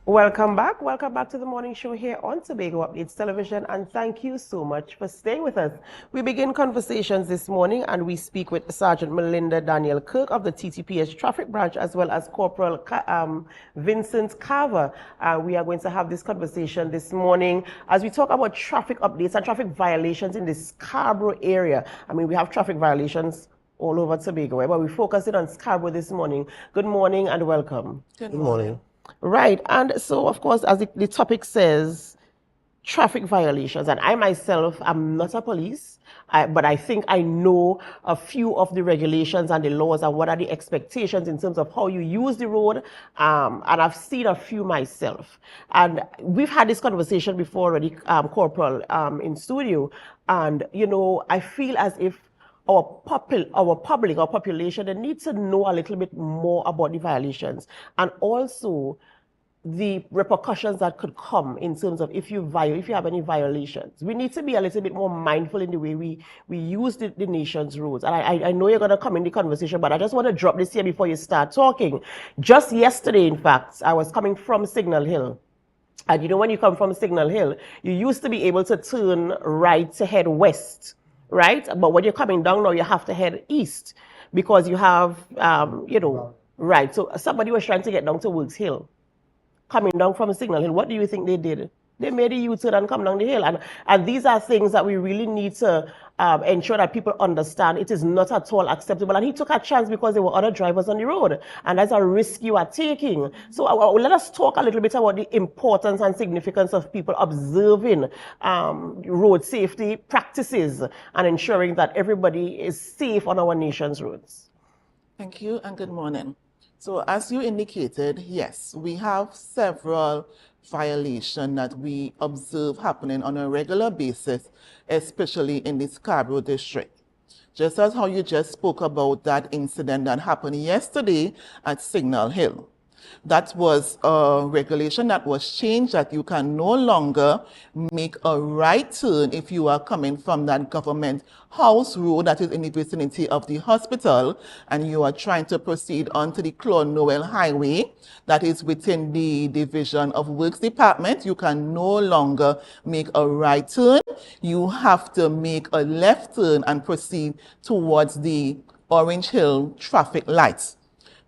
Welcome back. Welcome back to the morning show here on Tobago Updates Television, and thank you so much for staying with us. We begin conversations this morning and we speak with Sergeant Melinda Daniel Kirk of the TTPS Traffic Branch, as well as Corporal Vincent Carva. We are going to have this conversation this morning as we talk about traffic updates and traffic violations in the Scarborough area. I mean, we have traffic violations all over Tobago, but we're focusing on Scarborough this morning. Good morning and welcome. Good morning. Right, and so of course, as the topic says, traffic violations, and I myself am not a police, but I think I know a few of the regulations and the laws and what are the expectations in terms of how you use the road, and I've seen a few myself. And we've had this conversation before already, Corporal, in studio, and you know, I feel as if our population, they need to know a little bit more about the violations and also the repercussions that could come in terms of if you have any violations. We need to be a little bit more mindful in the way we use the nation's roads. And I know you're going to come in the conversation, but I just want to drop this here before you start talking. Just yesterday, in fact, I was coming from Signal Hill. And you know, when you come from Signal Hill, you used to be able to turn right to head west, right? But when you're coming down now, you have to head east because you have, right. So somebody was trying to get down to Works Hill, coming down from Signal Hill. What do you think they did? They made a U-turn and come down the hill. And these are things that we really need to ensure that people understand. It is not at all acceptable. And he took a chance because there were other drivers on the road. And that's a risk you are taking. So let us talk a little bit about the importance and significance of people observing road safety practices and ensuring that everybody is safe on our nation's roads. Thank you and good morning. So as you indicated, yes, we have several violations that we observe happening on a regular basis, especially in the Scarborough district. Just as how you just spoke about that incident that happened yesterday at Signal Hill. That was a regulation that was changed that you can no longer make a right turn if you are coming from that government house road that is in the vicinity of the hospital and you are trying to proceed onto the Clonowell Highway that is within the Division of Works Department. You can no longer make a right turn. You have to make a left turn and proceed towards the Orange Hill traffic lights.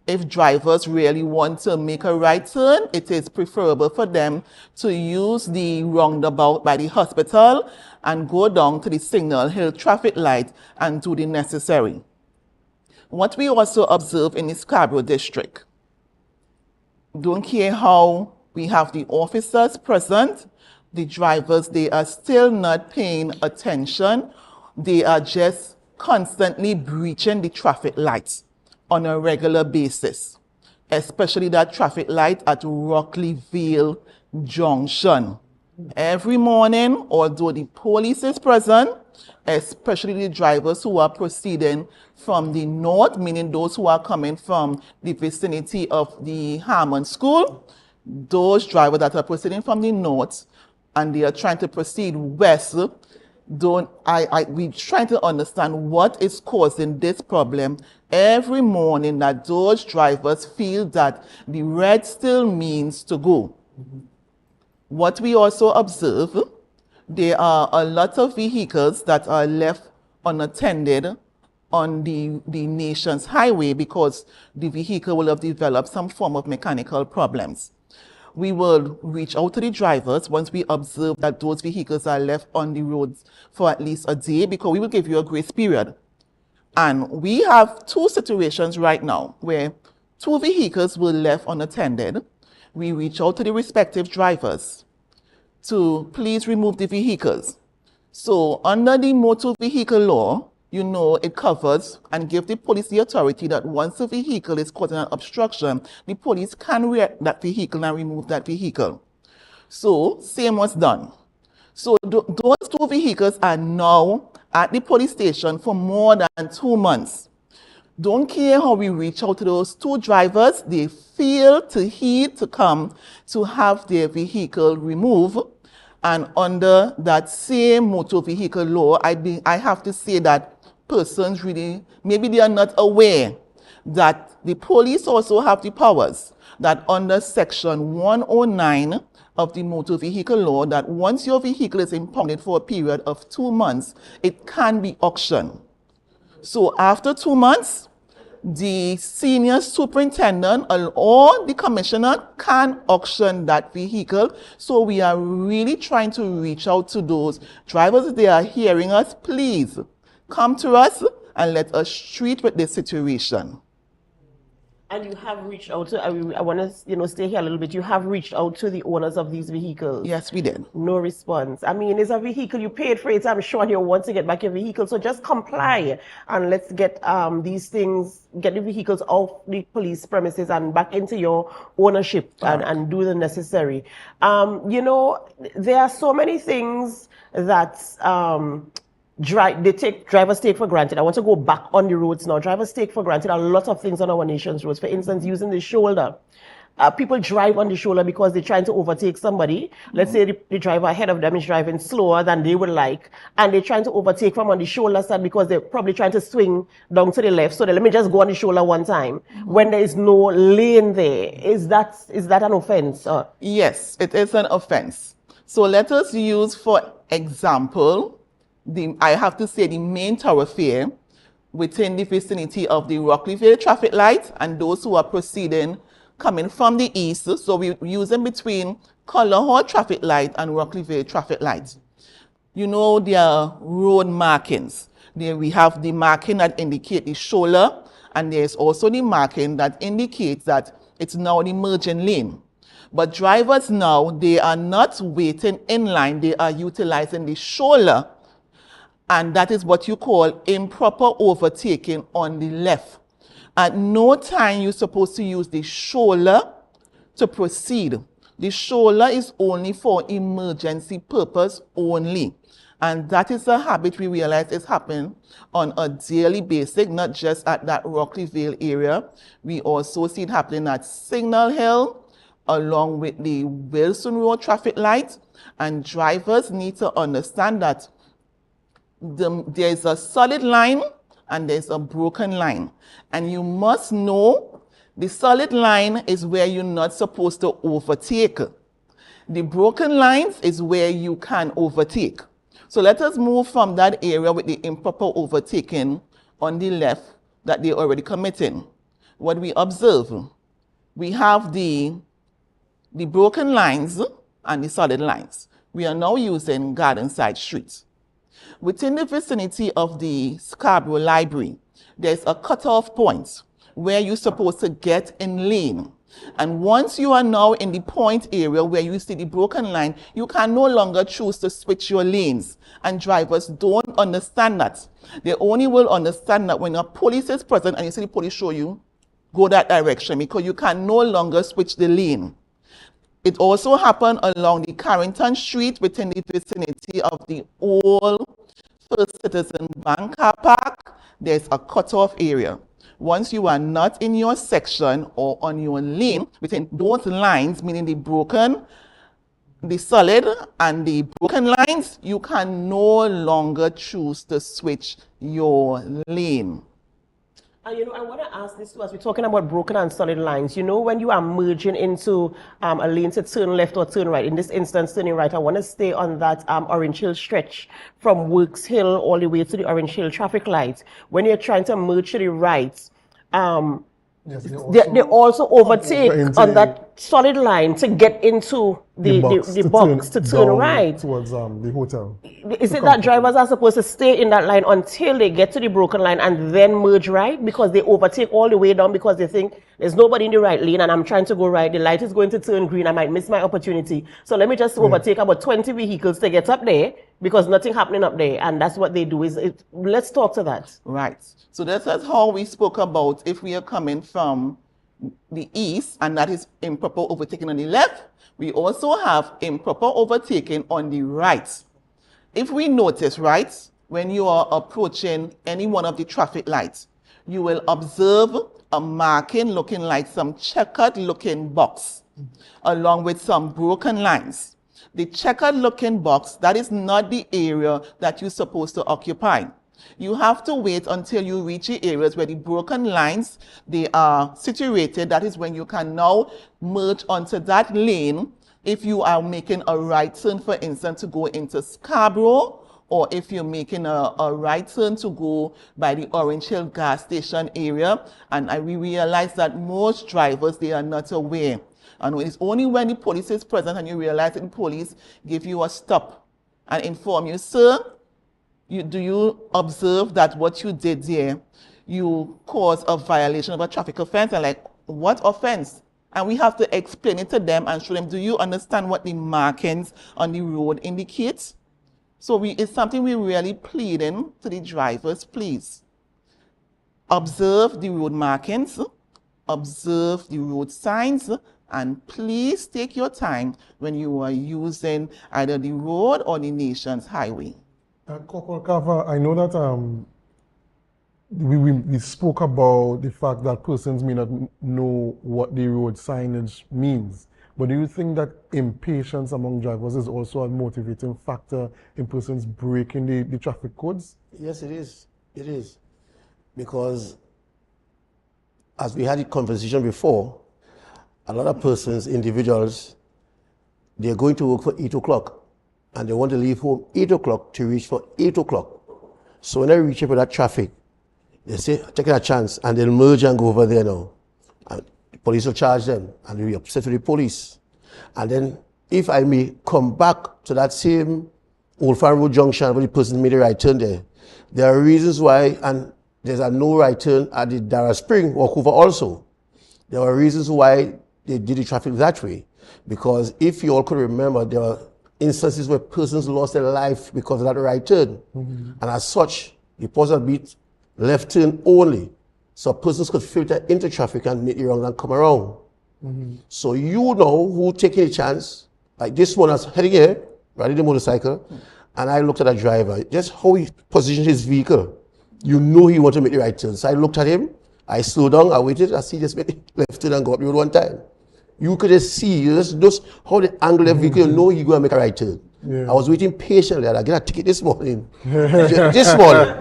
If drivers really want to make a right turn, it is preferable for them to use the roundabout by the hospital and go down to the Signal Hill traffic light and do the necessary. What we also observe in the Scarborough district, don't care how we have the officers present, the drivers, they are still not paying attention. They are just constantly breaching the traffic lights on a regular basis, especially that traffic light at Rockleyville Junction. Every morning, although the police is present, especially the drivers who are proceeding from the north, meaning those who are coming from the vicinity of the Harmon School, those drivers that are proceeding from the north and they are trying to proceed west, we trying to understand what is causing this problem every morning, that those drivers feel that the red still means to go. What we also observe, there are a lot of vehicles that are left unattended on the nation's highway because the vehicle will have developed some form of mechanical problems. We will reach out to the drivers once we observe that those vehicles are left on the roads for at least a day, because we will give you a grace period. And we have two situations right now where two vehicles were left unattended. We reach out to the respective drivers to please remove the vehicles. So under the motor vehicle law, you know, it covers and gives the police the authority that once a vehicle is causing an obstruction, the police can react that vehicle and remove that vehicle. So, same was done. So, those two vehicles are now at the police station for more than 2 months. Don't care how we reach out to those two drivers, they fail to heed to come to have their vehicle removed. And under that same motor vehicle law, I have to say that persons really, maybe they are not aware that the police also have the powers that under section 109 of the motor vehicle law, that once your vehicle is impounded for a period of 2 months, it can be auctioned. So after 2 months, the senior superintendent or the commissioner can auction that vehicle. So we are really trying to reach out to those drivers. If they are hearing us, please come to us and let us treat with this situation. And you have reached out to, I want to, stay here a little bit. You have reached out to the owners of these vehicles. Yes, we did. No response. I mean, it's a vehicle, you paid for it. I'm sure you want to get back your vehicle. So just comply and let's get these things, get the vehicles off the police premises and back into your ownership and do the necessary. There are so many things that drivers take for granted. I want to go back on the roads now. Drivers take for granted a lot of things on our nation's roads. For instance, using the shoulder. People drive on the shoulder because they're trying to overtake somebody. Let's say the driver ahead of them is driving slower than they would like, and they're trying to overtake from on the shoulder side because they're probably trying to swing down to the left. So let me just go on the shoulder one time when there is no lane there. Is that an offense? Yes, it is an offense. So let us use, for example, I have to say the main thoroughfare within the vicinity of the Rockleyville traffic light, and those who are proceeding coming from the east. So we use them between Color Hall traffic light and Rockleyville traffic light. There are road markings. There we have the marking that indicate the shoulder, and there's also the marking that indicates that it's now the merging lane. But drivers now, they are not waiting in line, they are utilizing the shoulder. And that is what you call improper overtaking on the left. At no time you're supposed to use the shoulder to proceed. The shoulder is only for emergency purpose only. And that is a habit we realize is happening on a daily basis, not just at that Rockleyville area. We also see it happening at Signal Hill, along with the Wilson Road traffic light. And drivers need to understand that there's a solid line and there's a broken line. And you must know the solid line is where you're not supposed to overtake. The broken lines is where you can overtake. So let us move from that area with the improper overtaking on the left that they're already committing. What we observe, we have the broken lines and the solid lines. We are now using Gardenside Street. Within the vicinity of the Scarborough Library, there's a cutoff point where you're supposed to get in lane. And once you are now in the point area where you see the broken line, you can no longer choose to switch your lanes. And drivers don't understand that. They only will understand that when a police is present and you see the police show you, go that direction, because you can no longer switch the lane. It also happened along the Carrington Street within the vicinity of the old First Citizen Bank car park. There's a cutoff area. Once you are not in your section or on your lane within those lines, meaning the solid and the broken lines, you can no longer choose to switch your lane. I want to ask this too, as we're talking about broken and solid lines. When you are merging into a lane to turn left or turn right, in this instance, turning right, I want to stay on that Orange Hill stretch from Works Hill all the way to the Orange Hill traffic light. When you're trying to merge to the right, yes, they also overtake on that solid line to get into the box to turn right towards the hotel. Is it that drivers are supposed to stay in that line until they get to the broken line and then merge right, because they overtake all the way down because they think there's nobody in the right lane and I'm trying to go right, the light is going to turn green, I might miss my opportunity, so let me just overtake about 20 vehicles to get up there because nothing happening up there? And that's what they do. Let's talk to that. Right. So this is how we spoke about if we are coming from the east, and that is improper overtaking on the left. We also have improper overtaking on the right. If we notice, right, when you are approaching any one of the traffic lights, you will observe a marking looking like some checkered looking box along with some broken lines. The checkered looking box, that is not the area that you're supposed to occupy. You have to wait until you reach the areas where the broken lines, they are situated. That is when you can now merge onto that lane if you are making a right turn, for instance, to go into Scarborough, or if you're making a right turn to go by the Orange Hill gas station area. And we realize that most drivers, they are not aware. And it's only when the police is present and you realize that the police give you a stop and inform you, sir, do you observe that what you did there, you caused a violation of a traffic offense? And like, what offense? And we have to explain it to them and show them, do you understand what the markings on the road indicate? So it's something we're really pleading to the drivers, please. Observe the road markings, observe the road signs, and please take your time when you are using either the road or the nation's highway. Corporal Carva, I know that we spoke about the fact that persons may not know what the road signage means. But do you think that impatience among drivers is also a motivating factor in persons breaking the traffic codes? Yes, it is. It is. Because as we had a conversation before, a lot of persons, individuals, they're going to work for 8 o'clock and they want to leave home 8 o'clock to reach for 8 o'clock. So when they reach up with that traffic, they say, taking a chance, and they'll merge and go over there now. And the police will charge them, and they'll be upset with the police. And then, if I may come back to that same Old Farm Road junction where the person made a right turn there are reasons why, and there's a no right turn at the Dara Spring walkover also. There were reasons why they did the traffic that way. Because if you all could remember, there were instances where persons lost their life because of that right turn. Mm-hmm. And as such, the person beat left turn only. So persons could filter into traffic and make the wrong and come around. Mm-hmm. So you know who taking a chance. Like this one was heading here, riding the motorcycle, and I looked at the driver, just how he positioned his vehicle. You know he wanted to make the right turn. So I looked at him, I slowed down, I waited, I see just make the left turn and go up the road one time. You could just see, just how the angle of the vehicle, you know he going to make a right turn. Yeah. I was waiting patiently, and I get a ticket this morning. This morning.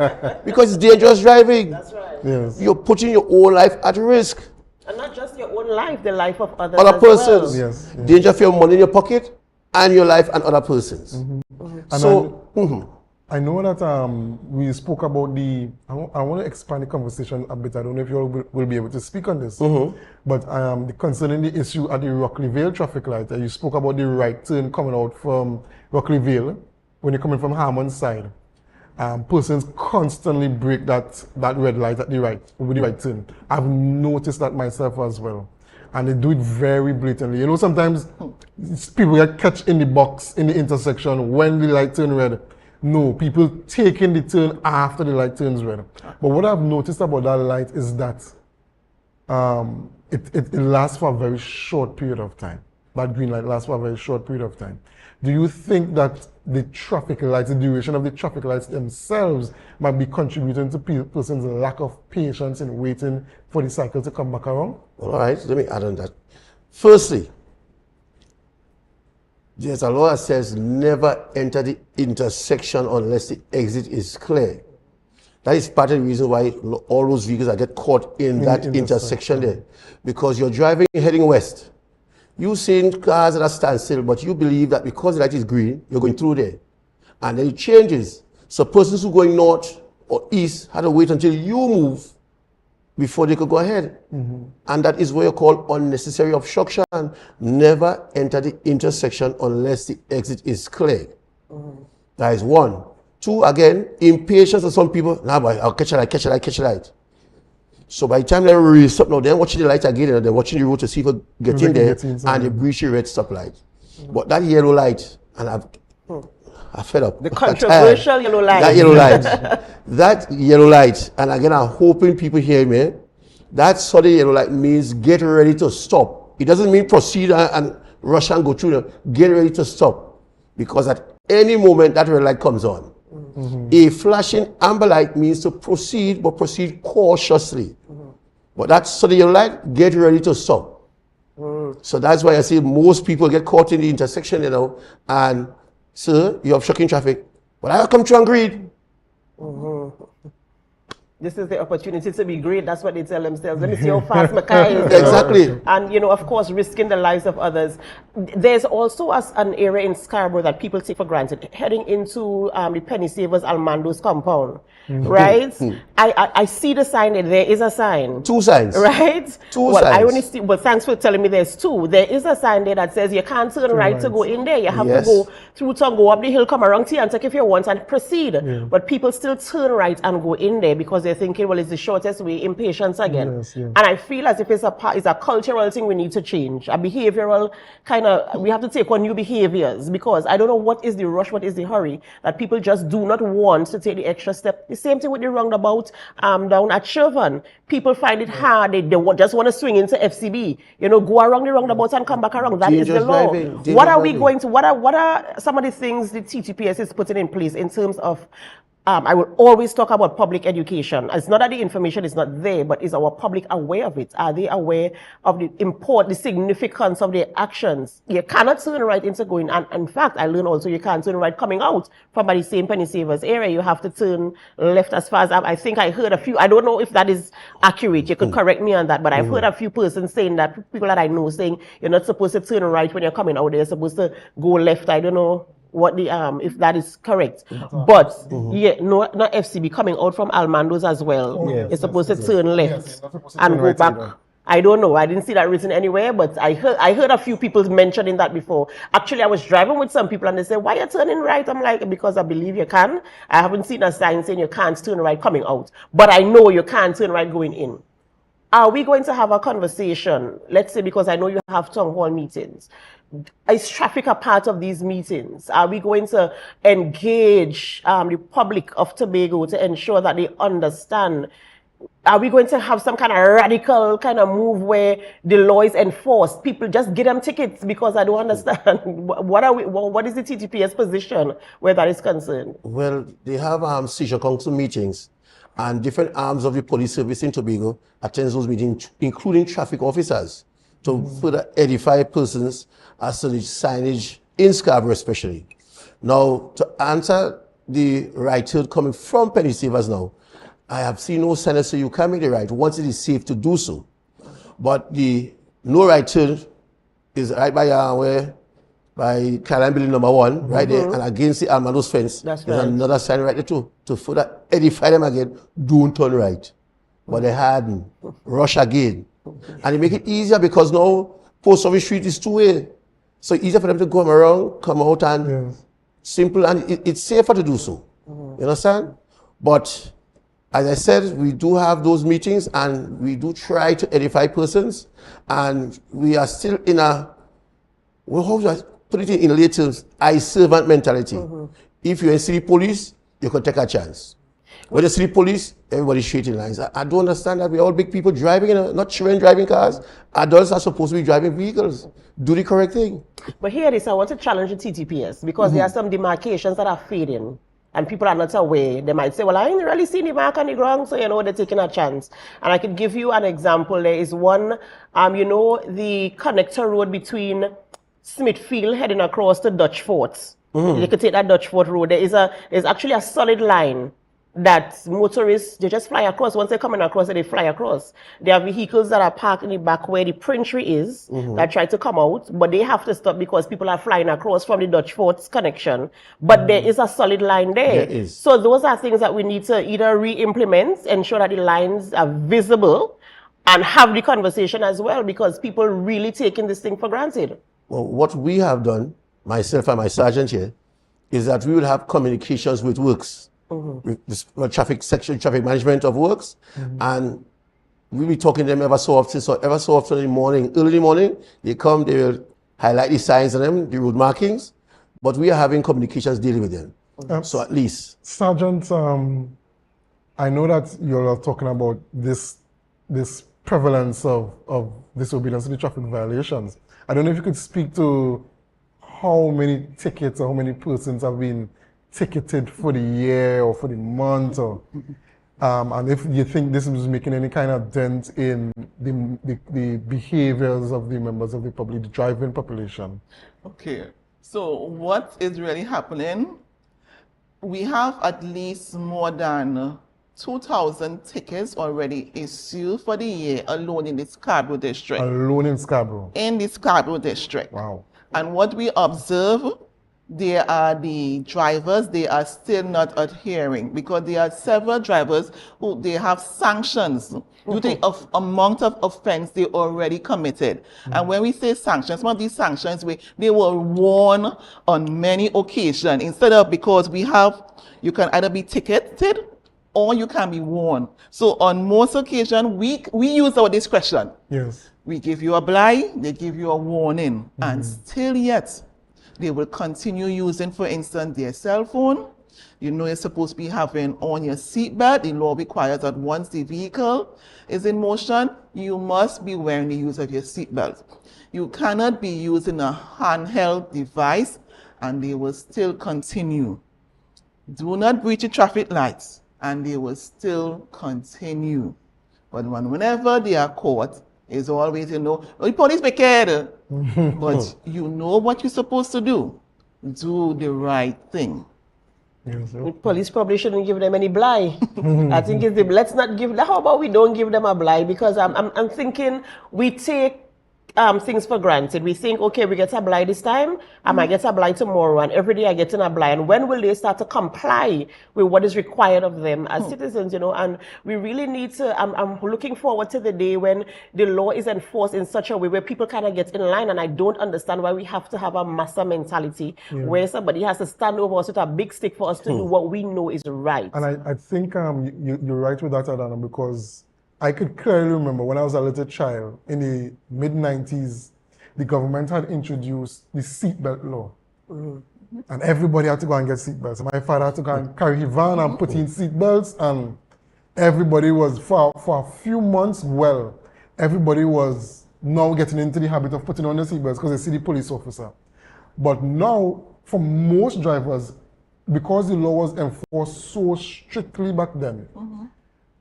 Because it's dangerous driving. That's right. Yes. You're putting your own life at risk. And not just your own life, the life of others Other as persons. well. Yes. Danger for your money in your pocket and your life and other persons. Mm-hmm. Mm-hmm. So, I know that we spoke about I want to expand the conversation a bit. I don't know if you all will be able to speak on this. Mm-hmm. But concerning the issue at the Rockley Vale traffic light, you spoke about the right turn coming out from Rockley Vale when you're coming from Harmon's side. Persons constantly break that red light at the right, over the right turn. I've noticed that myself as well. And they do it very blatantly. You know, sometimes people get catch in the box, in the intersection when the light turn red. No, people taking the turn after the light turns red. But what I've noticed about that light is that it lasts for a very short period of time. That green light lasts for a very short period of time. Do you think that the traffic lights, the duration of the traffic lights themselves might be contributing to persons' lack of patience in waiting for the cycle to come back around? all right, let me add on that. Firstly, there's a law that says never enter the intersection unless the exit is clear. That is part of the reason why all those vehicles that get caught in that intersection there. Because you're driving heading west. You've seen cars at a standstill, but you believe that because the light is green, you're going through there. And then it changes. So persons who are going north or east had to wait until you move before they could go ahead. Mm-hmm. And that is what you call unnecessary obstruction. Never enter the intersection unless the exit is clear. Mm-hmm. That is one. Two, again, impatience of some people. Nah, boy, I'll catch a light. So by the time they race up now, they're watching the light again and they're watching the road to see if they get in there and they breach the red stoplight. Mm-hmm. But that yellow light, and I fed up. The controversial yellow light. That yellow light. That yellow light, and again, I'm hoping people hear me. That sudden yellow light means get ready to stop. It doesn't mean proceed and rush and go through. Get ready to stop. Because at any moment, that red light comes on. Mm-hmm. A flashing amber light means to proceed, but proceed cautiously. Mm-hmm. But that sudden yellow light, get ready to stop. Mm. So that's why I say most people get caught in the intersection, and sir, you're obstructing traffic. But I come through and greed. This is the opportunity to be great. That's what they tell themselves. Let me see how fast Mackay is. Exactly. And, of course, risking the lives of others. There's also an area in Scarborough that people take for granted, heading into the Penny Savers Almando's compound, right? I see the sign there. There is a sign. 2 signs. Right? Two I signs. only see, but thanks for telling me there's 2. There is a sign there that says you can't turn right to go in there. You have to go through town, go up the hill, come around here and take if you want and proceed. But people still turn right and go in there because they're thinking, well, it's the shortest way, impatience again. And I feel as if it's a cultural thing we need to change, a behavioral kind of, we have to take on new behaviors because I don't know what is the rush, what is the hurry, that people just do not want to take the extra step. The same thing with the roundabout down at Shervan. People find it hard, they just want to swing into FCB, go around the roundabout and come back around. That is the law. What are we going to, what are some of the things the TTPS is putting in place in terms of I will always talk about public education. It's not that the information is not there, but is our public aware of it? Are they aware of the significance of their actions? You cannot turn right into going, and in fact, I learned also you can't turn right coming out from the same Penny Savers area. You have to turn left as far as I think I heard a few, I don't know if that is accurate, you could correct me on that, but I've heard a few persons saying that, people that I know saying you're not supposed to turn right when you're coming out there, you're supposed to go left. I don't know what the if that is correct, but not FCB coming out from Almando's as well. It's supposed to turn left and go back. Either. I don't know. I didn't see that written anywhere, but I heard a few people mentioning that before. Actually, I was driving with some people and they said, "Why are you turning right?" I'm like, because I believe you can. I haven't seen a sign saying you can't turn right coming out, but I know you can't turn right going in. Are we going to have a conversation? Let's say, because I know you have town hall meetings. Is traffic a part of these meetings? Are we going to engage the public of Tobago to ensure that they understand? Are we going to have some kind of radical kind of move where the law is enforced? People just get them tickets because I don't understand. What is the TTPS position where that is concerned? Well, they have seizure council meetings and different arms of the police service in Tobago attend those meetings, including traffic officers, to further edify persons as to the signage in Scarborough especially. Now, to answer the right turn coming from Penny Savers now, I have seen no sign so you can make the right once it is safe to do so. But the no right turn is right by where by Caroline Building number 1, right there, and against the Almando's fence. There's another sign right there too, to further edify them again, don't turn right. But they hadn't. Rush again. And they make it easier because now Post Office Street is 2-way. So easier for them to come around, come out, and simple, and it's safer to do so. You understand? But as I said, we do have those meetings and we do try to edify persons, and we are still in a, well, how do I put it in lay terms, I servant mentality. If you're in city police, you can take a chance. When you see police, everybody's straight in lines. I don't understand that. We're all big people driving, not children driving cars. Adults are supposed to be driving vehicles. Do the correct thing. But here it is, I want to challenge the TTPS because there are some demarcations that are fading and people are not aware. They might say, well, I ain't really seen the mark on the ground, so they're taking a chance. And I could give you an example. There is one, the connector road between Smithfield heading across to Dutch Fort. You could take that Dutch Fort road. There's actually a solid line that motorists, they just fly across. Once they're coming across, they fly across. There are vehicles that are parked in the back where the Princery is that try to come out, but they have to stop because people are flying across from the Dutch Fort's connection. But there is a solid line there. There is. So those are things that we need to either re-implement, ensure that the lines are visible, and have the conversation as well, because people really taking this thing for granted. Well, what we have done, myself and my sergeant here, is that we will have communications with works. With the traffic section, traffic management of works, and we'll be talking to them ever so often. So ever so often in the morning, early in the morning, they come, they will highlight the signs on them, the road markings, but we are having communications daily with them. So at least. Sergeant, I know that you're talking about this prevalence of disobedience to the traffic violations. I don't know if you could speak to how many tickets or how many persons have been ticketed for the year or for the month, or and if you think this is making any kind of dent in the behaviors of the members of the public, the driving population. Okay, so what is really happening We have at least more than 2,000 tickets already issued for the year alone in the Scarborough district. Alone in Scarborough. In the Scarborough district. Wow. And what we observe, there are the drivers, they are still not adhering because there are several drivers who they have sanctions due to the amount of offense they already committed. And when we say sanctions, some of these sanctions, they were warned on many occasions instead of because you can either be ticketed or you can be warned. So on most occasions, we use our discretion. Yes. We give you a blind, they give you a warning, and still yet, they will continue using, for instance, their cell phone. You know you're supposed to be having on your seatbelt. The law requires that once the vehicle is in motion, you must be wearing the use of your seatbelt. You cannot be using a handheld device, and they will still continue. Do not breach the traffic lights, and they will still continue. But whenever they are caught, it's always, oh, the police make care. But you know what you're supposed to do. Do the right thing. Yes, The police probably shouldn't give them any bly. I think it's let's not give them. How about we don't give them a bly? Because I'm thinking we take things for granted. We think, okay, we get a bly this time, I might get a bly tomorrow, and every day I get a bly. And when will they start to comply with what is required of them as citizens, And we really need to, I'm looking forward to the day when the law is enforced in such a way where people kind of get in line, and I don't understand why we have to have a massa mentality where somebody has to stand over us with a big stick for us to do what we know is right. And I think you're right with that, Adanna, because I could clearly remember when I was a little child in the mid-90s, the government had introduced the seatbelt law. And everybody had to go and get seatbelts. My father had to go and carry his van and put in seatbelts, and everybody was, for a few months, everybody was now getting into the habit of putting on the seatbelts because they see the police officer. But now, for most drivers, because the law was enforced so strictly back then,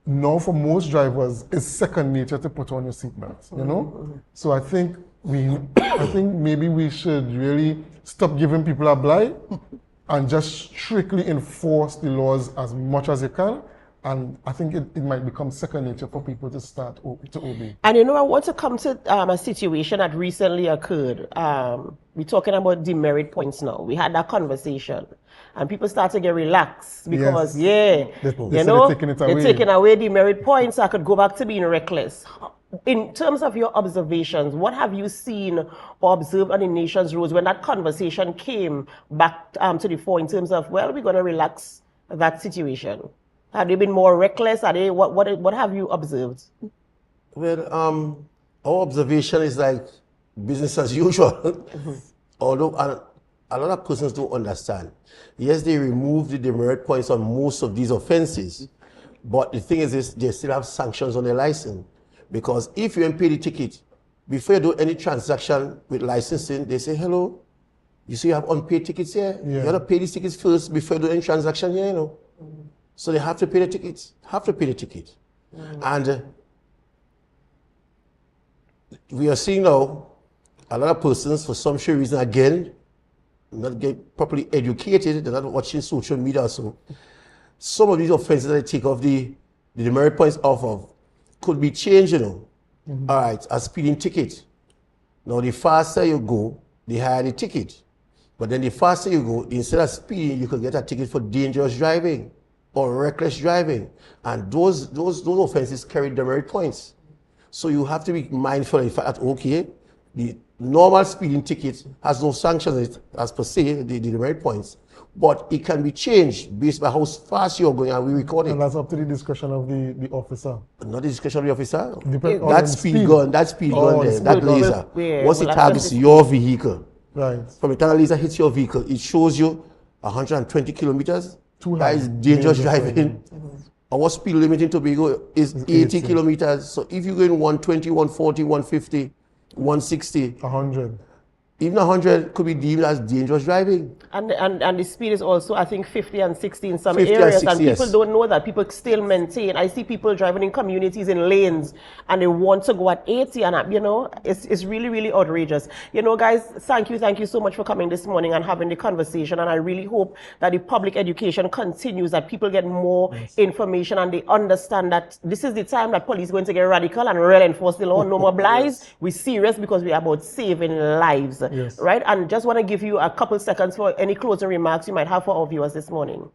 now for most drivers, it's second nature to put on your seatbelt, So I think maybe we should really stop giving people a bly and just strictly enforce the laws as much as you can. And I think it might become second nature for people to start to obey. And I want to come to a situation that recently occurred. We're talking about demerit points now. We had that conversation. And people start to get relaxed because, they're taking away demerit points. I could go back to being reckless. In terms of your observations, what have you seen or observed on the nation's roads when that conversation came back to the fore in terms of, we're going to relax that situation? Have they been more reckless? What have you observed? Well, our observation is like business as usual. Although a lot of persons don't understand. Yes, they removed the demerit points on most of these offenses, but the thing is they still have sanctions on their license. Because if you pay the ticket, before you do any transaction with licensing, they say, hello, you see you have unpaid tickets here? You got to pay these tickets first before you do any transaction here, So they have to pay the tickets, And we are seeing now a lot of persons, for some sure reason, again, not get properly educated, they're not watching social media. So some of these offenses that they take off the demerit points off of could be changed, All right, a speeding ticket. Now, the faster you go, the higher the ticket. But then the faster you go, instead of speeding, you could get a ticket for dangerous driving or reckless driving. And those offenses carry demerit points. So you have to be mindful of the fact that, okay, the normal speeding ticket has no sanctions in it, as per se, the demerit points. But it can be changed based by how fast you're going, and we record it. And that's up to the discretion of the officer. Not the discretion of the officer. That speed gun there, that laser. Once it targets your vehicle, right? From the time the laser hits your vehicle, it shows you 120 kilometers. That is dangerous driving. Our speed limit in Tobago is 80 kilometers. So if you're going 120, 140, 150, 160, 100. Even 100 could be deemed as dangerous driving. And the speed is also, I think, 50 and 60 in some 50 and areas. 60, And people yes. don't know that. People still maintain. I see people driving in communities in lanes and they want to go at 80. And, you know, it's really, really outrageous. You know, guys, thank you so much for coming this morning and having the conversation. And I really hope that the public education continues, that people get more information and they understand that this is the time that police are going to get radical and really enforce the law. No more blies. We're serious because we're about saving lives. Yes. Right? And just want to give you a couple seconds for any closing remarks you might have for our viewers this morning.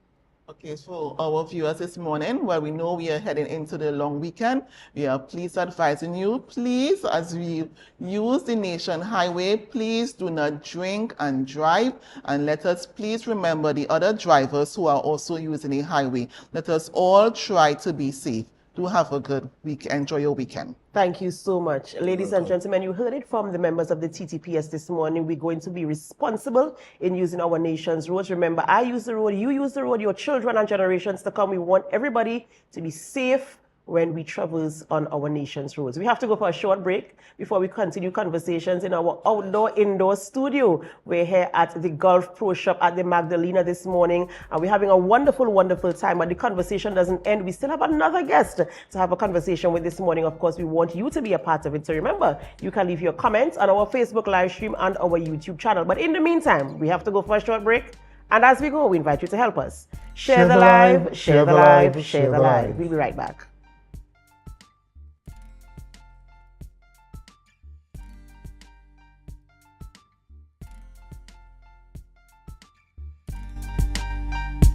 Okay, so our viewers this morning, well, we know we are heading into the long weekend. We are pleased advising you, please, as we use the nation highway, please do not drink and drive. And let us please remember the other drivers who are also using the highway. Let us all try to be safe. Do have a good week. Enjoy your weekend. Thank you so much. Ladies and gentlemen, you heard it from the members of the TTPS this morning. We're going to be responsible in using our nation's roads. Remember, I use the road, you use the road, your children and generations to come. We want everybody to be safe when we travels on our nation's roads. We have to go for a short break before we continue conversations in our indoor studio. We're here at the Gulf Pro Shop at the Magdalena this morning, and we're having a wonderful time, but the conversation doesn't end. We still have another guest to have a conversation with this morning. Of course, we want you to be a part of it. So remember, you can leave your comments on our Facebook live stream and our YouTube channel. But in the meantime, we have to go for a short break. And as we go, we invite you to help us. Share the live, share the live, share the live. We'll be right back.